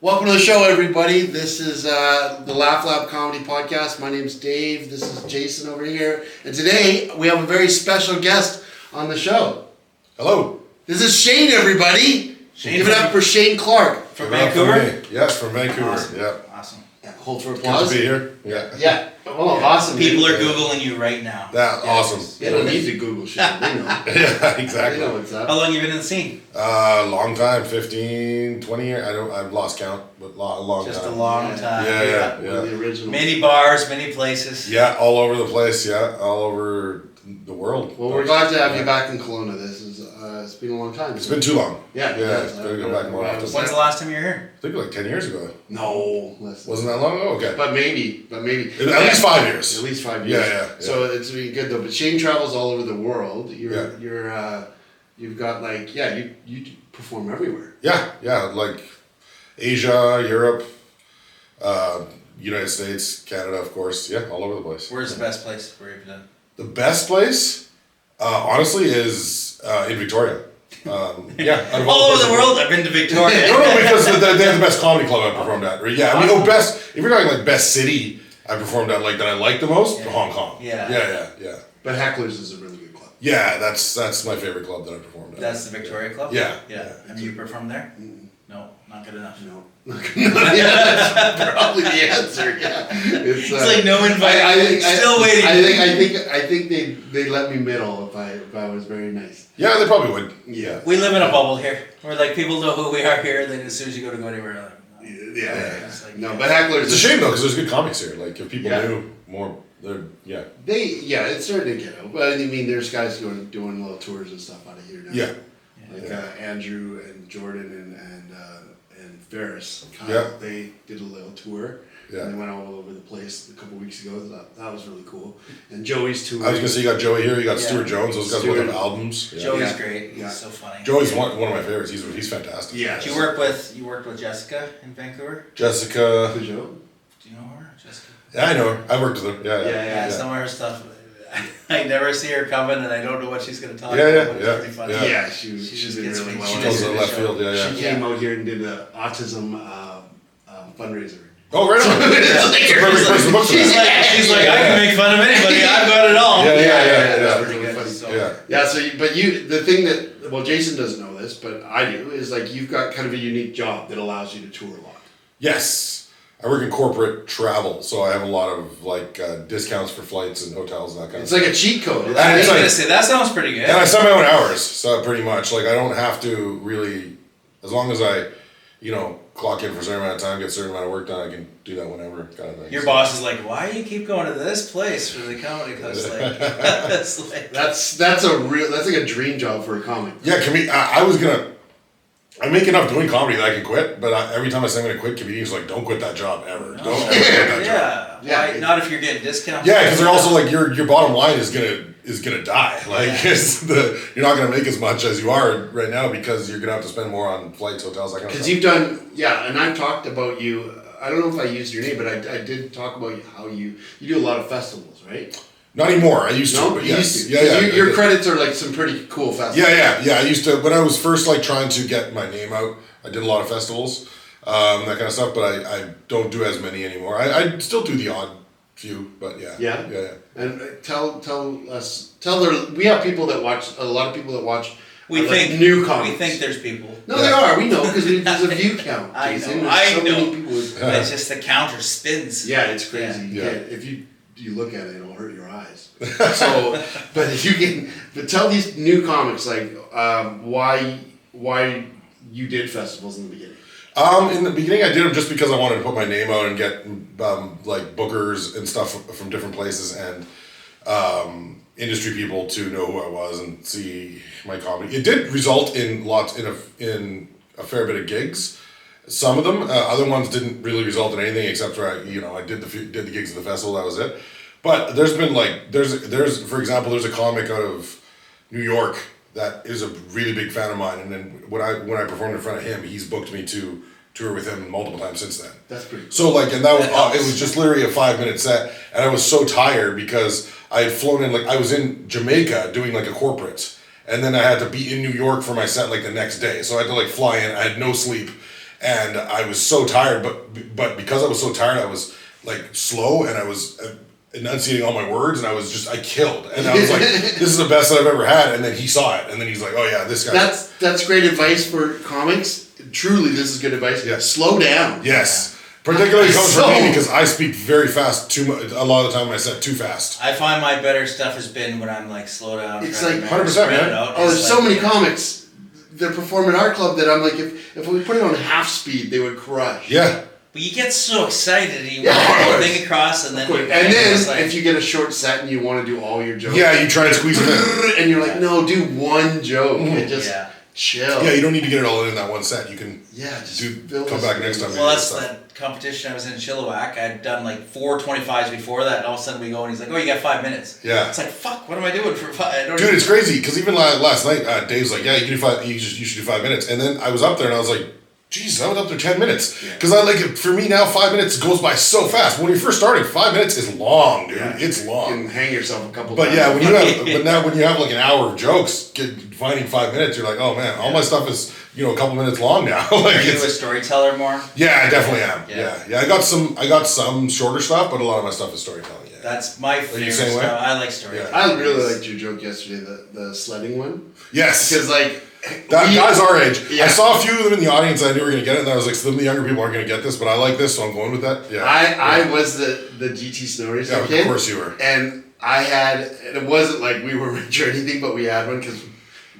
Welcome to the show, everybody. This is the Laugh Lab Comedy Podcast. My name's Dave. This is Jason over here. And today, we have a very special guest on the show. Hello. This is Shane, everybody. Give it up for Shane Clarke. From Vancouver? Yes, from Vancouver. Awesome. Yeah. Awesome. Yeah, hold for applause. Good to be here. Yeah. Yeah. Oh, awesome. People are Googling you right now. That awesome. They don't need to Google shit. They know. Yeah, exactly. They know what's up. How long have you been in the scene? Long time, 15, 20 years. I've lost count, but a long Just time. a long time. Yeah. One of the original. Many bars, many places. Yeah, all over the place. Yeah, all over the world. Well, we're glad to have you back in Kelowna. This is it's been a long time. It's been too long. Yeah. It's got to go back more often. When's the last time you were here? I think like 10 years ago. No, less than Wasn't that long ago? Okay. But maybe. At least 5 years. At least 5 years. Yeah. So it's really good though. But Shane travels all over the world. You've got like you perform everywhere. Yeah, like Asia, Europe, United States, Canada, of course. Yeah, all over the place. Where's the best place where you've done? The best place, honestly, is in Victoria. Out of All over the places. world? I've been to Victoria. No, because they have the best comedy club I performed at. Yeah, I mean, best. If you're talking like best city I performed at, like that I like the most, Hong Kong. Yeah. But Hecklers is a really good club. Yeah, that's my favorite club that I performed at. That's the Victoria Club? Yeah. Have you performed there? No, not good enough. No. Yeah, that's probably the answer. Yeah. It's like no invite. Still waiting. I think they let me middle if I was very nice. Yeah, they probably would. Yeah. We live in a bubble here. Where like people know who we are here, and then as soon as you go anywhere, like, Yeah. Like, no, but Hecklers. It's a shame though, because there's good comics here. Like if people knew more, it's starting to get out. But I mean, there's guys doing little tours and stuff out of here now. Yeah. Like Andrew and Jordan and Ferris. They did a little tour. Yeah. And they went all over the place a couple weeks ago. That was really cool. And Joey's tour. I was gonna say you got Joey here, you got Stuart Jones. Those guys both have albums. Yeah. Joey's great. He's so funny. Joey's one of my favorites. He's fantastic. Yeah. You worked with Jessica in Vancouver? Jessica. The Joe? Do you know her, Jessica? Yeah, I know her. I worked with her. Yeah. Some of her stuff. I never see her coming, and I don't know what she's going to talk about. It's pretty funny. Yeah, she did really well. She goes to the left field. She came out here and did an autism fundraiser. Oh, right on. It's a perfect person to book for that. She's like, I can make fun of anybody. I've got it all. That's really good. funny. So, the thing that Jason doesn't know this, but I do, is like you've got kind of a unique job that allows you to tour a lot. Yes. I work in corporate travel, so I have a lot of like discounts for flights and hotels and that kind of stuff. It's like a cheat code. I was going to say, that sounds pretty good. And I set my own hours, so pretty much. Like I don't have to really, as long as I, clock in for a certain amount of time, get a certain amount of work done, I can do that whenever kind of thing. Your boss is like, why do you keep going to this place for the comedy club? That's like a dream job for a comic. Yeah, I make enough doing comedy that I can quit, but every time I say I'm going to quit, comedians are like, don't quit that job ever. Don't ever quit that job. Why? Not if you're getting discounts. Yeah, because they're also like, your bottom line is gonna die. Like you're not gonna make as much as you are right now because you're gonna have to spend more on flights, hotels, that kind of stuff. Because you've done, and I've talked about you. I don't know if I used your name, but I did talk about how you do a lot of festivals, right? Not anymore. I used to, but yes. Yeah. Your credits are like some pretty cool festivals. Yeah. I used to, when I was first like trying to get my name out, I did a lot of festivals, that kind of stuff, but I don't do as many anymore. I still do the odd few, but yeah. And we have people that watch, a lot of people that watch new comics. We think there's people. No, there are. We know because there's a view count. I Jason. know. It's just the counter spins. Yeah, it's crazy. Yeah. If you look at it, it'll hurt your eyes. So, but if you can, tell these new comics like why you did festivals in the beginning. In the beginning, I did them just because I wanted to put my name out and get like bookers and stuff from different places and industry people to know who I was and see my comedy. It did result in a fair bit of gigs. Some of them, other ones didn't really result in anything except for I did the gigs at the festival. That was it. But there's been like there's for example there's a comic out of New York that is a really big fan of mine, and then when I performed in front of him, he's booked me to tour with him multiple times since then. That's pretty cool. So like, and that was, it was just literally a 5-minute set, and I was so tired because I had flown in, like I was in Jamaica doing like a corporate, and then I had to be in New York for my set like the next day. So I had to like fly in, I had no sleep, and I was so tired, but because I was so tired, I was like slow, and I was enunciating all my words, and I killed, and I was like, this is the best that I've ever had, and then he saw it, and then he's like, oh yeah, this guy. That's great advice for comics. Truly, this is good advice. Yeah. Slow down. Yes. Particularly comes from me because I speak very fast. A lot of the time I said too fast. I find my better stuff has been when I'm like slow down. It's like 100%, man. Oh, there's so many comics that perform in our club that I'm like, if we put it on half speed, they would crush. Yeah. But you get so excited, and you Yeah, want of the course. thing across, and then if you get a short set and you want to do all your jokes, Yeah, you try and squeeze them in. and you're like, no, do one joke and just chill. Yeah, you don't need to get it all in that one set. You can just come back next time. Well, that's that competition I was in Chilliwack. I'd done like 4 25s before that, and all of a sudden we go, and he's like, oh, you got 5 minutes. Yeah. It's like, fuck, what am I doing for 5? Dude, it's crazy, because even last night, Dave's like, yeah, you can do 5, you should do 5 minutes. And then I was up there, and I was like, Jesus, I was up there 10 minutes. Because for me now, 5 minutes goes by so fast. When you're first starting, 5 minutes is long, dude. Yeah. It's long. You can hang yourself a couple But times. yeah, when you have like an hour of jokes, finding 5 minutes, you're like, oh man, all my stuff is, a couple minutes long now. Like, Are you a storyteller more? Yeah, I definitely am. Yeah. I got some shorter stuff, but a lot of my stuff is storytelling. Yeah. That's my favorite stuff. Way? I like storytelling. I really liked your joke yesterday, the sledding one. Yes. Because guys our age. Yeah. I saw a few of them in the audience. I knew we were gonna get it, and I was like, some of the younger people aren't gonna get this, but I like this, so I'm going with that. Yeah. I was the GT Snow Racer kid. Of course you were. And it wasn't like we were rich or anything, but we had one because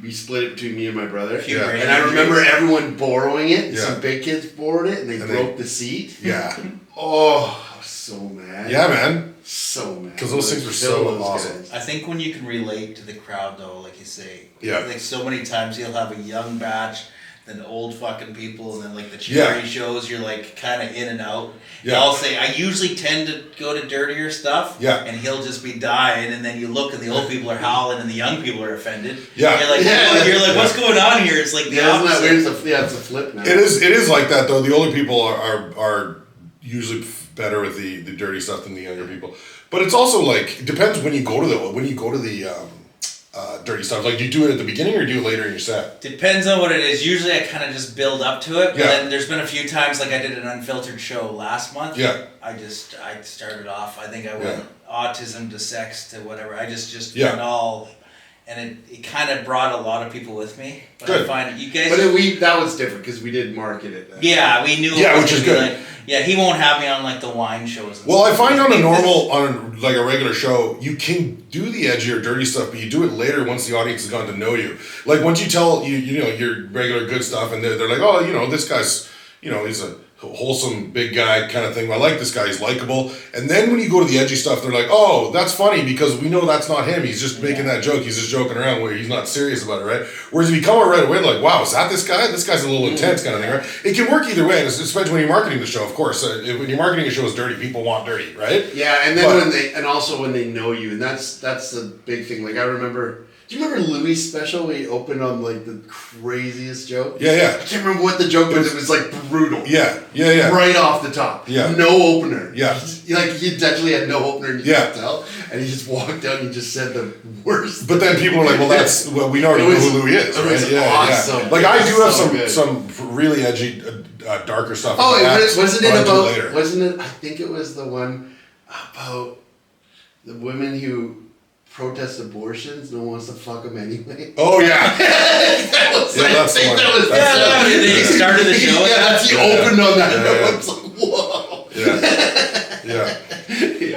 we split it between me and my brother. Yeah. And I remember everyone borrowing it. Yeah. Some big kids borrowed it, and they broke the seat. Yeah. Oh, I was so mad. Yeah, man. So mad. Because those things were so awesome. I think when you can relate to the crowd, though, like you say, Yeah. like so many times you'll have a young batch, then old fucking people, and then like the charity shows, you're like kind of in and out. Yeah. And I'll say, I usually tend to go to dirtier stuff, Yeah. and he'll just be dying, and then you look and the old people are howling and the young people are offended. Yeah. You're like, what's going on here? It's like the opposite. Isn't that weird? It's a flip now. It is like that though. The older people are usually better with the dirty stuff than the younger people. But it's also like, it depends when you go to the dirty stuff. Like, do you do it at the beginning or do you later in your set? Depends on what it is. Usually I kind of just build up to it. But Yeah. then there's been a few times, like I did an unfiltered show last month. Yeah. I started off, I think I went autism to sex to whatever. I just Yeah. went all, and it kind of brought a lot of people with me. But Good. I find you guys... But that was different because we did market it. Yeah, we knew. Yeah, it was which is gonna be good. Like, yeah, he won't have me on like the wine shows. And Well, I stuff. find on a regular show, you can do the edgier, dirty stuff, but you do it later once the audience has gotten to know you. Like, once you tell your regular good stuff, and they're like, oh, this guy's, he's a wholesome big guy kind of thing. I like this guy, he's likable. And then when you go to the edgy stuff, they're like, oh, that's funny because we know that's not him. He's just making that joke. He's just joking around where he's not serious about it, right? Whereas if you come out right away, like, wow, is that this guy? This guy's a little intense kind of thing, right? It can work either way, and especially when you're marketing the show, of course. When you're marketing a show as dirty, people want dirty, right? Yeah, and then also when they know you, and that's the big thing. Like I remember. Do you remember Louis' special where he opened on like the craziest joke? Yeah. I can't remember what the joke was. It was like brutal. Yeah. Right off the top. Yeah. No opener. Yeah. He actually had no opener and you could tell. And he just walked out and he just said the worst. But then people are like, well, we already know who Louis is, It right? was awesome. Yeah. Like I do have So good. some really edgy, darker stuff. Oh, wasn't it about? Later. Wasn't it? I think it was the one about the women who protest abortions. No one wants to fuck them anyway. Oh yeah. That's the one. He started the show. He opened on that. Yeah. I was like, whoa. Yeah.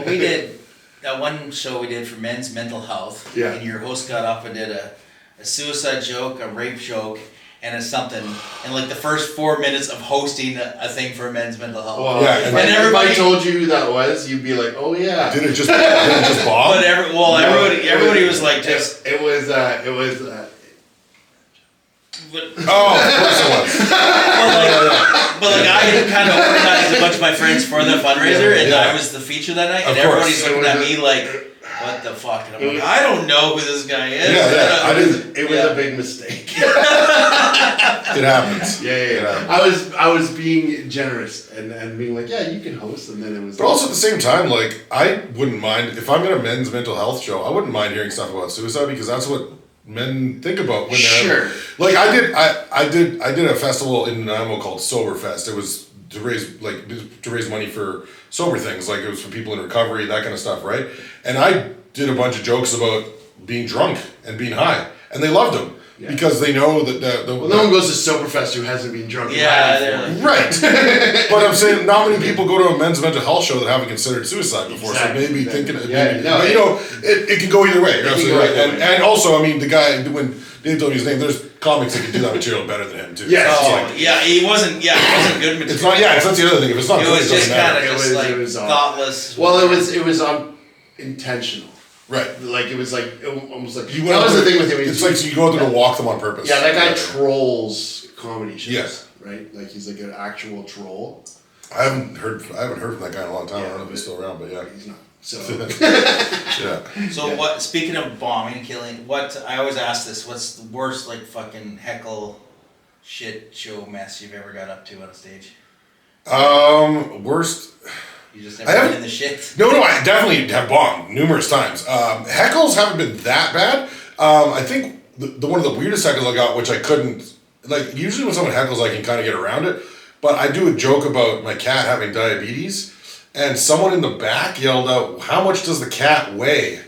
We did that one show we did for men's mental health. Yeah. And your host got up and did a suicide joke, a rape joke, and something. And like the first 4 minutes of hosting a thing for men's mental health. Well, Yeah, if and everybody told you who that was, you'd be like, oh yeah. Did it just bomb? But everybody was like just. It was. But, Oh, of course it was. but I had kind of organized a bunch of my friends for the fundraiser, and Yeah. I was the feature that night, and Of course. everybody's looking at me like, what the fuck? And I'm like, I don't know who this guy is. Yeah. It was a big mistake. It happens. Yeah. I was being generous and being like, yeah, you can host, and then it was. But also at the same time, like I wouldn't mind if I'm in a men's mental health show. I wouldn't mind hearing stuff about suicide because that's what men think about when Sure. they're like I did a festival in Nanaimo called Soberfest. It was to raise money for sober things, like it was for people in recovery, that kind of stuff, right? And I did a bunch of jokes about being drunk and being high, and they loved them. Yeah. Because they know that no one goes to Soberfest who hasn't been drunk. Yeah, right. But I'm saying not many people go to a men's mental health show that haven't considered suicide before. Exactly. So maybe thinking, but you know, it can go either way. You're absolutely right. And also, I mean, the guy when Dave told me his name, there's comics that can do that material better than him too. Yeah. He wasn't good material. It's not. Yeah, it's not the other thing. If it's not, it good, was just kind of it was thoughtless. Well, it was intentional. Right, like it was like almost like that was the thing with him. It's like so you go out there to walk them on purpose. Yeah, that guy trolls comedy shows. Yes, right. Like he's like an actual troll. I haven't heard from that guy in a long time. I don't know if he's still around, but yeah, he's not. So yeah. So what? Speaking of bombing and killing, what I always ask this: what's the worst like fucking heckle, shit show mess you've ever got up to on a stage? Worst. You just never been in the shit? No, I definitely have bombed numerous times. Heckles haven't been that bad. I think the one of the weirdest heckles I got, which I couldn't, like, usually when someone heckles, I can kind of get around it, but I do a joke about my cat having diabetes, and someone in the back yelled out, "How much does the cat weigh?"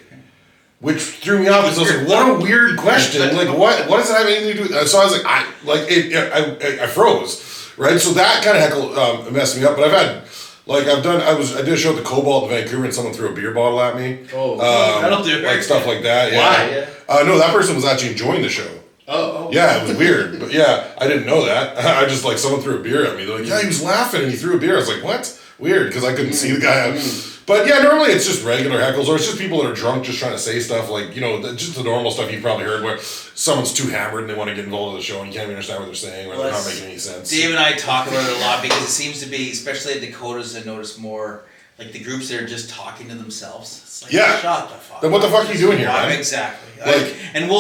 Which threw me off because I was like, what a weird question. Like, what does that have anything to do with? So I was like, I froze, right? So that kind of heckle messed me up, but I've had... Like I did a show at the Cobalt in Vancouver and someone threw a beer bottle at me. Oh, that'll do. Like stuff like that. Yeah. Why? No, that person was actually enjoying the show. Oh. Yeah, it was weird, but yeah, I didn't know that. I just like someone threw a beer at me. They're like, yeah, he was laughing and he threw a beer. I was like, what? Weird, because I couldn't see the guy. But yeah, normally it's just regular heckles, or it's just people that are drunk just trying to say stuff like, you know, just the normal stuff you've probably heard where someone's too hammered and they want to get involved in the show and you can't even understand what they're saying or they're not making any sense. Dave and I talk about it a lot because it seems to be, especially at Dakotas, I notice more like the groups that are just talking to themselves. It's like, shut the fuck up. Then what the fuck are you doing here, man? Exactly. Like, I'm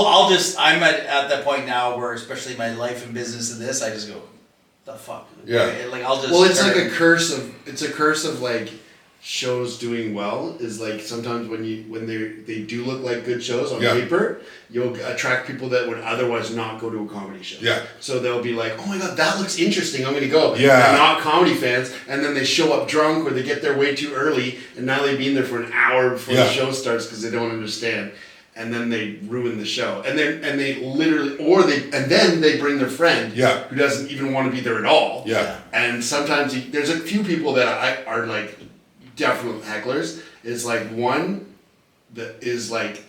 at that point now where, especially my life and business of this, I just go, the fuck. Yeah. Like I'll just. Well, it's like a curse of like shows doing well is like sometimes when they do look like good shows on paper, you'll attract people that would otherwise not go to a comedy show. Yeah. So they'll be like, oh my god, that looks interesting, I'm gonna go. Yeah. They're not comedy fans, and then they show up drunk or they get there way too early, and now they've been there for an hour before the show starts because they don't understand. And then they ruin the show, and then they bring their friend who doesn't even want to be there at all. Yeah. And sometimes there's a few people that are like definite hecklers. It's like one that is like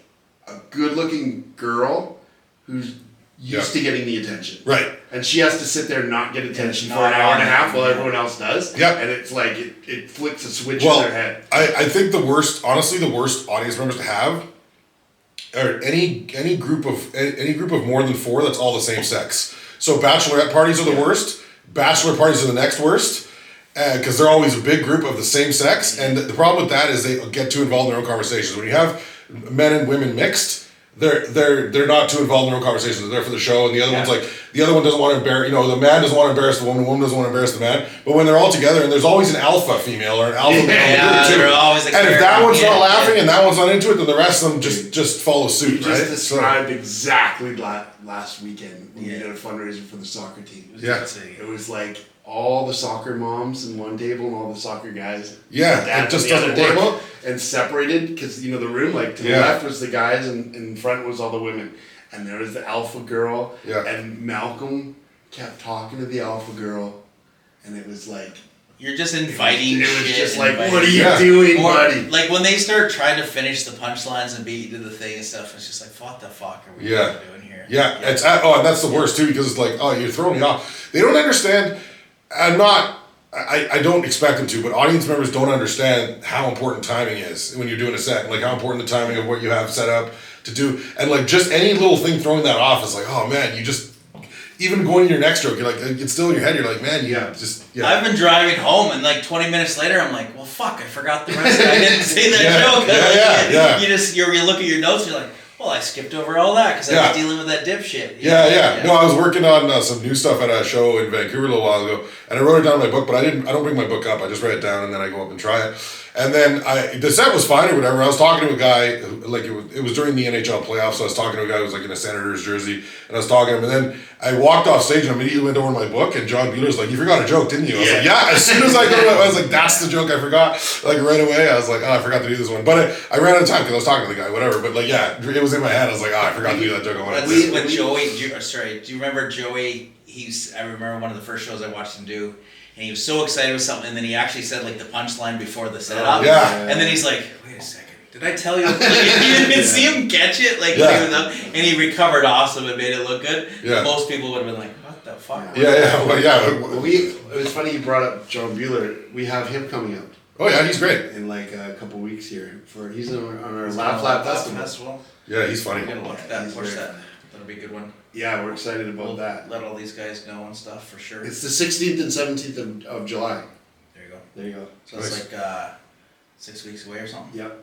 a good-looking girl who's used to getting the attention. Right. And she has to sit there and not get attention for an hour and a half while everyone else does. Yeah. And it's like it flicks a switch in their head. I think the worst audience members to have or any group of more than 4 that's all the same sex. So bachelorette parties are the worst. Bachelor parties are the next worst, because they're always a big group of the same sex. And the problem with that is they get too involved in their own conversations. When you have men and women mixed, they're not too involved in their own conversations. They're there for the show, and the other one's like the other one doesn't want to embarrass. You know, the man doesn't want to embarrass the woman doesn't want to embarrass the man. But when they're all together, and there's always an alpha female or an alpha male too. Always and if that one's not laughing and that one's not into it, then the rest of them just follow suit. You just described exactly last weekend when we did a fundraiser for the soccer team. It was like all the soccer moms in one table and all the soccer guys it just doesn't work. And separated because the room like to the left was the guys and in front was all the women, and there was the alpha girl and Malcolm kept talking to the alpha girl, and it was like you're just inviting. It was just like, what are you doing, buddy? Like when they start trying to finish the punchlines and beat you to the thing and stuff, it's just like, what the fuck are we doing here? Yeah, and that's the worst too, because it's like, oh, you're throwing me off. They don't understand. I don't expect them to, but audience members don't understand how important timing is when you're doing a set, like how important the timing of what you have set up to do, and like just any little thing throwing that off is like, oh man, you just, even going to your next stroke, you're like, it's still in your head, you're like, man, I've been driving home and like 20 minutes later, I'm like, well fuck, I forgot the rest of it. I didn't say that joke. You look at your notes, you're like, well, I skipped over all that because I was dealing with that dipshit. No, I was working on some new stuff at a show in Vancouver a little while ago, and I wrote it down in my book, but I don't bring my book up. I just write it down and then I go up and try it. And then the set was fine or whatever. I was talking to a guy, it was during the NHL playoffs, so I was talking to a guy who was like in a Senators jersey, and I was talking to him, and then I walked off stage and I immediately went over my book, and John Buehler's like, "You forgot a joke, didn't you?" I was like, "Yeah." As soon as I was like, "That's the joke I forgot." Like right away, I was like, "Oh, I forgot to do this one." But I ran out of time because I was talking to the guy, whatever. But like, yeah, it was in my head. I was like, "Oh, I forgot to do that joke." With Joey, do you remember Joey? I remember one of the first shows I watched him do. And he was so excited with something, and then he actually said like the punchline before the setup. Yeah. And then he's like, "Wait a second, did I tell you?" Like, you didn't see him catch it, like when he was up, and he recovered awesome and made it look good. Yeah. Most people would have been like, "What the fuck?" It was funny you brought up John Buehler. We have him coming out. Oh yeah, he's great. In like a couple weeks here he's on our Laugh Lab Festival. Yeah, he's funny. I'm gonna look at that, push that. That'll be a good one. Yeah, we're excited about that. Let all these guys know and stuff for sure. It's the 16th and 17th of July. There you go. So nice. It's like 6 weeks away or something? Yep.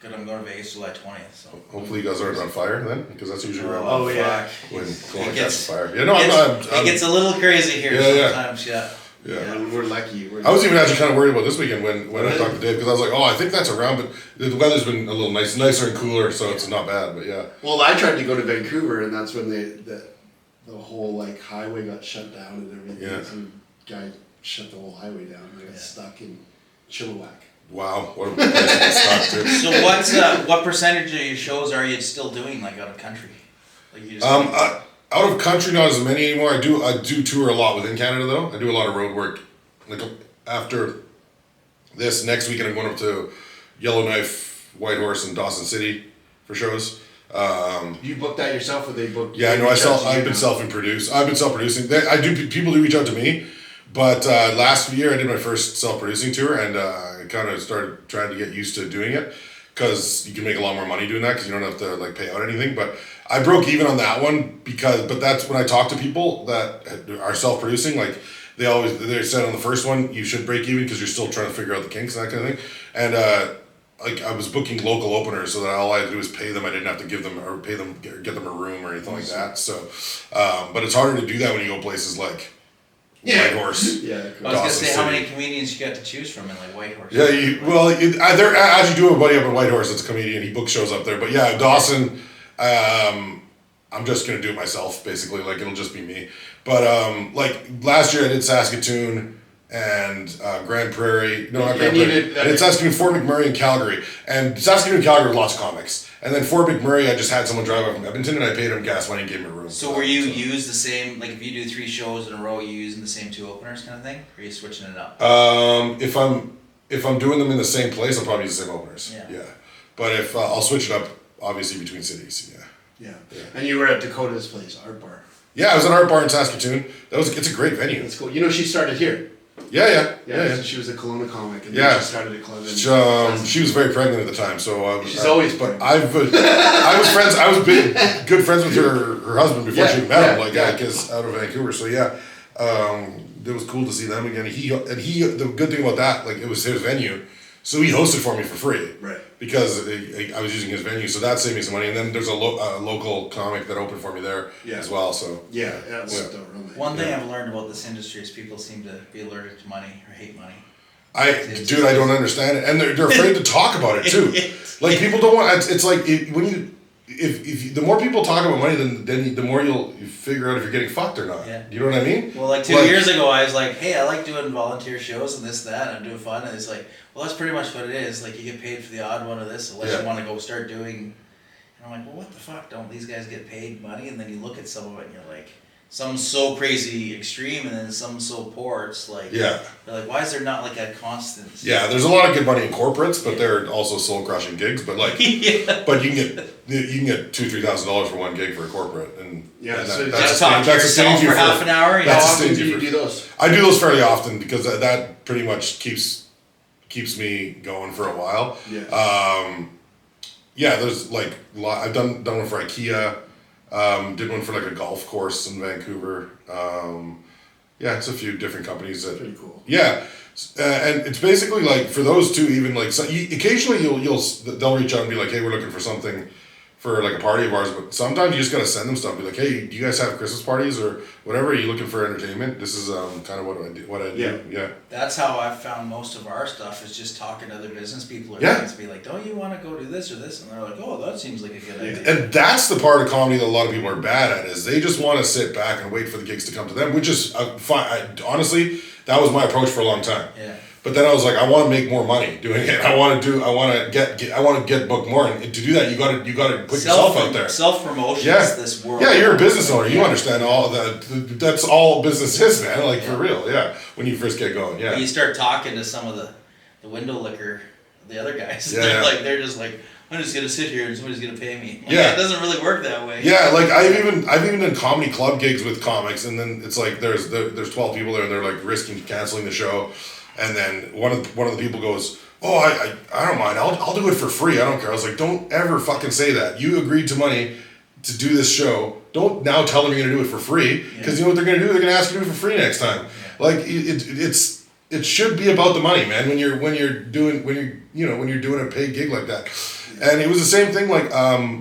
Good, I'm going to Vegas July 20th. So hopefully you guys aren't on fire then, because that's usually around when Kelowna catches fire. Yeah, it gets a little crazy here sometimes. Yeah. We're lucky. I was even actually kind of worried about this weekend when I talked to Dave, because I was like, "Oh, I think that's around," but the weather's been a little nicer and cooler, so it's not bad. But yeah. Well, I tried to go to Vancouver, and that's when the whole like highway got shut down and everything. Yeah. Some guy shut the whole highway down. I got stuck in Chilliwack. Wow, what a place to get stuck to. So what percentage of your shows are you still doing like out of country? Like you just out of country, not as many anymore. I do tour a lot within Canada though. I do a lot of road work. Like after this next weekend, I'm going up to Yellowknife, Whitehorse, and Dawson City for shows. You booked that yourself, or they booked? Yeah, no, I've been self-producing. People do reach out to me, but last year I did my first self-producing tour, and I kind of started trying to get used to doing it, because you can make a lot more money doing that because you don't have to like pay out anything. But I broke even on that one but that's when I talk to people that are self-producing, like they said on the first one you should break even because you're still trying to figure out the kinks and that kind of thing. And like I was booking local openers, so that all I had to do was pay them. I didn't have to give them or pay them, get them a room or anything like that. So, but it's harder to do that when you go places like Whitehorse. Yeah. I was gonna say how many comedians you got to choose from in like Whitehorse. Yeah, I actually do have a buddy up in Whitehorse that's a comedian. He books shows up there. But yeah, Dawson. I'm just gonna do it myself, basically. Like it'll just be me. But like last year I did Saskatoon and Grand Prairie. No, not Grand Prairie. I did Saskatoon, Fort McMurray, and Calgary. And Saskatoon and Calgary with lots of comics. And then Fort McMurray, I just had someone drive up from Edmonton, and I paid him gas money and gave him a room. So were you use the same, like if you do 3 shows in a row, you using the same 2 openers kind of thing? Or are you switching it up? If I'm doing them in the same place, I'll probably use the same openers. Yeah. But if I'll switch it up, obviously between cities. Yeah. And you were at Dakota's place, Art Bar. Yeah, I was at Art Bar in Saskatoon. It's a great venue. That's cool. You know, she started here. Yeah. So she was a Kelowna comic, and then she started a club. She was very pregnant at the time, so she's always pregnant. I was friends. I was good friends with her husband before she met him. I guess out of Vancouver. So it was cool to see them again. He the good thing about that, like it was his venue, so he hosted for me for free. Right. Because I was using his venue, so that saved me some money. And then there's a local comic that opened for me there as well. So one thing I've learned about this industry is people seem to be allergic to money or hate money. I don't understand it, and they're afraid to talk about it too. Like people don't want. It's like if the more people talk about money, then the more you'll figure out if you're getting fucked or not. Yeah. You know what I mean? Well, like 2 years ago, I was like, hey, I like doing volunteer shows and this, that, and I'm doing fun. And it's like, well, that's pretty much what it is. Like, you get paid for the odd one of this unless you want to go start doing. And I'm like, well, what the fuck? Don't these guys get paid money? And then you look at some of it and you're like, some so crazy extreme and then some so poor. It's like, they're like, why is there not like a constant? Yeah, there's a lot of good money in corporates, but they're also soul crushing gigs. But like, but you can get $2,000-$3,000 for one gig for a corporate, and so just talk to yourself for half an hour. How often do you do those? I do those fairly often because that pretty much keeps me going for a while. There's like I've done one for IKEA. Did one for like a golf course in Vancouver. It's a few different companies. That's pretty cool. Yeah, and it's basically like for those two, even like occasionally they'll reach out and be like, hey, we're looking for something for like a party of ours, but sometimes you just gotta send them stuff. Be like, hey, do you guys have Christmas parties or whatever? Are you looking for entertainment? This is kind of what I do. Yeah. That's how I've found most of our stuff is just talking to other business people or Yeah. things. Be like, don't you want to go do this or this? And they're like, oh, that seems like a good idea. And that's the part of comedy that a lot of people are bad at is they just want to sit back and wait for the gigs to come to them, which is fine. Honestly, that was my approach for a long time. Yeah. But then I was like, I want to make more money doing it. I want to get booked more. And to do that, you got to put yourself out there. Self promotion is this world. Yeah, you're a business owner. You understand all that. That's all business is, man. Like for real. Yeah. When you first get going. Yeah. When you start talking to some of the window licker, the other guys, Yeah, they're just like, I'm just gonna sit here and somebody's gonna pay me. Like, Yeah. It doesn't really work that way. Yeah, like I've even done comedy club gigs with comics, and then it's like there's 12 people there, and they're like risking canceling the show, and then one of the people goes, "Oh, I don't mind. I'll do it for free. I don't care." I was like, "Don't ever fucking say that. You agreed to money to do this show. Don't now tell them you're gonna do it for free, because you know what they're gonna do? They're gonna ask you to do it for free next time. Yeah. Like it should be about the money, man. When you're doing a paid gig like that." And it was the same thing, like,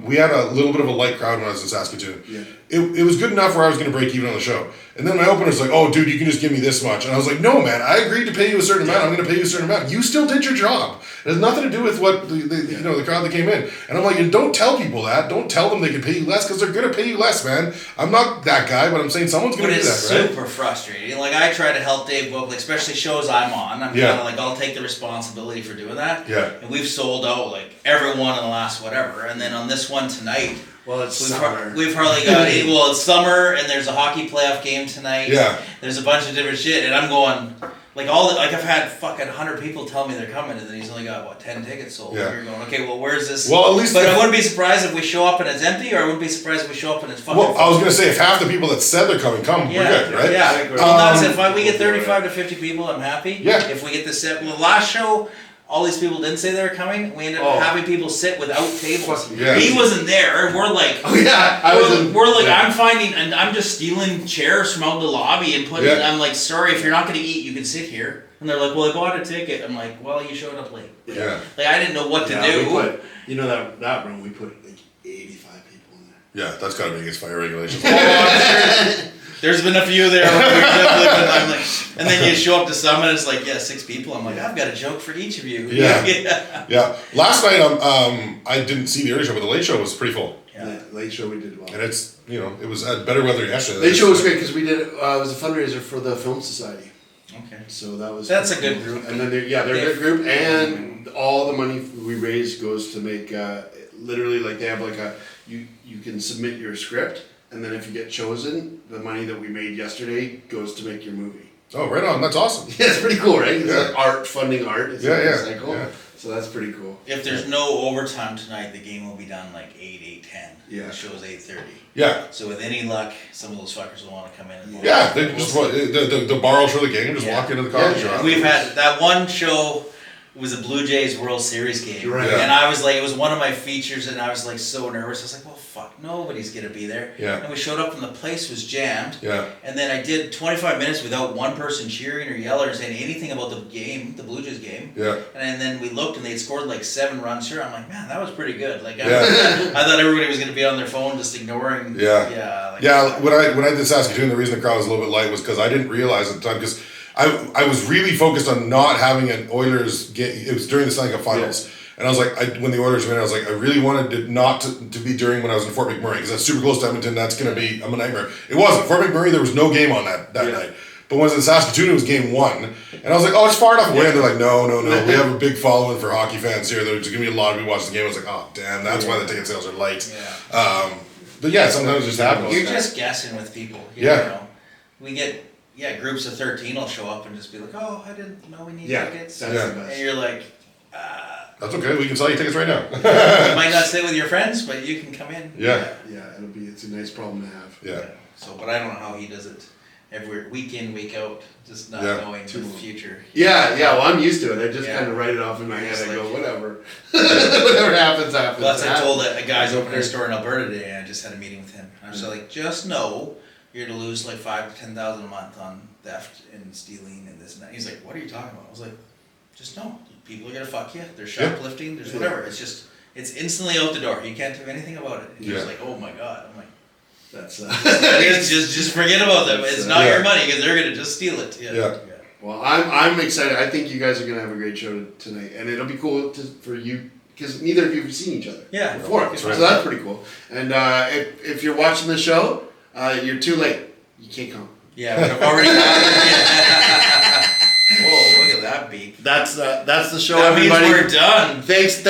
we had a little bit of a light crowd when I was in Saskatoon. Yeah. It was good enough where I was going to break even on the show. And then my opener's like, oh, dude, you can just give me this much. And I was like, no, man, I agreed to pay you a certain amount. I'm going to pay you a certain amount. You still did your job. It has nothing to do with what the crowd that came in. And I'm like, and don't tell people that. Don't tell them they can pay you less because they're going to pay you less, man. I'm not that guy, but I'm saying someone's going to do that, right? It's super frustrating. Like, I try to help Dave book, like, especially shows I'm on. I'm kind of like, I'll take the responsibility for doing that. Yeah. And we've sold out, like, everyone in the last whatever. And then on this one tonight, well, it's summer. We've hardly got any. Well, it's summer, and there's a hockey playoff game tonight. Yeah. There's a bunch of different shit, and I'm going like I've had fucking 100 people tell me they're coming, and then he's only got 10 tickets sold. Yeah. And you're going, okay, well, where's this? Well, at least. But I wouldn't be surprised if we show up and it's empty, or I wouldn't be surprised if we show up and it's fucking. Well, I was gonna say if half the people that said they're coming come, we're good, right? Yeah. Well, that's if we get 35 to 50 people, I'm happy. Yeah. If we get the set, well, last show. All these people didn't say they were coming. We ended up having people sit without tables. Yeah. He wasn't there. We're like, I'm finding, and I'm just stealing chairs from out the lobby and putting. Yeah. I'm like, sorry, if you're not going to eat, you can sit here. And they're like, well, I bought a ticket. I'm like, well, you showed up late. Yeah. Like I didn't know what to do. We put, that room, we put like 85 people in there. Yeah, that's gotta be against fire regulations. There's been a few there. I'm like, and then you show up to some and it's like, 6 people. I'm like, I've got a joke for each of you. Yeah. Last night, I didn't see the early show, but the late show was pretty full. Yeah, late show we did well. And it's, it was better weather yesterday. Late show was great because we did it was a fundraiser for the Film Society. Okay. So that's a good group. And then they're a good group, and all the money we raise goes to make literally like they have like you can submit your script. And then if you get chosen, the money that we made yesterday goes to make your movie. Oh, right on. That's awesome. Yeah, it's pretty cool, right? It's like art, funding art. It's like a cycle. Yeah. So that's pretty cool. If there's no overtime tonight, the game will be done like 8, 8:10. Yeah. The show's 8:30. Yeah. So with any luck, some of those fuckers will want to come in and yeah, they just the bar will show the game, just walk into the comedy show. We've had that one show. It was a Blue Jays World Series game. Right. And I was like, it was one of my features, and I was like so nervous. I was like, well, fuck, nobody's going to be there. Yeah. And we showed up, and the place was jammed. Yeah. And then I did 25 minutes without one person cheering or yelling or saying anything about the game, the Blue Jays game. Yeah. And then we looked, and they'd scored like 7 runs here. I'm like, man, that was pretty good. Like, Yeah. I thought everybody was going to be on their phone just ignoring. Yeah. When I did Saskatoon, the reason the crowd was a little bit light was because I didn't realize at the time, because I was really focused on not having an Oilers game. It was during the Stanley Cup Finals. Yeah. And I was like, when the Oilers went, I was like, I really wanted it not to be during when I was in Fort McMurray, because that's super close to Edmonton. That's going to be a nightmare. It wasn't. Fort McMurray, there was no game on that night. But when it was in Saskatoon, it was game 1. And I was like, oh, it's far enough away. And they're like, no. We have a big following for hockey fans here. There's going to be a lot of people watching the game. I was like, oh, damn, that's why the ticket sales are light. Yeah. But yeah, sometimes it just happens. You're just guessing with people. You know. We get... Yeah, groups of 13 will show up and just be like, oh, I didn't know we need tickets. That's the best. And you're like, that's okay, we can sell you tickets right now. You might not stay with your friends, but you can come in. Yeah. Yeah, it's a nice problem to have. Yeah. So, but I don't know how he does it every week in, week out, just not knowing the future. Yeah, well, I'm used to it. I just kind of write it off in my head. I go, whatever. Whatever happens. Plus, I told a guy's opening a store in Alberta today, and I just had a meeting with him. I was like, just know you're to lose like $5,000 to $10,000 a month on theft and stealing and this and that. He's like, what are you talking about? I was like, just know, people are gonna fuck you. There's shoplifting. There's whatever. It's It's instantly out the door. You can't do anything about it. You're just like, oh my god. I'm like, that's just forget about them. It's not your money because they're gonna just steal it. Yeah. Well, I'm excited. I think you guys are gonna have a great show tonight, and it'll be cool for you because neither of you have seen each other before, so that's pretty cool. And if you're watching the show, you're too late. You can't come. Yeah, but I've already got it. Whoa, look at that beak. That's the show, That everybody. means we're done. Thanks.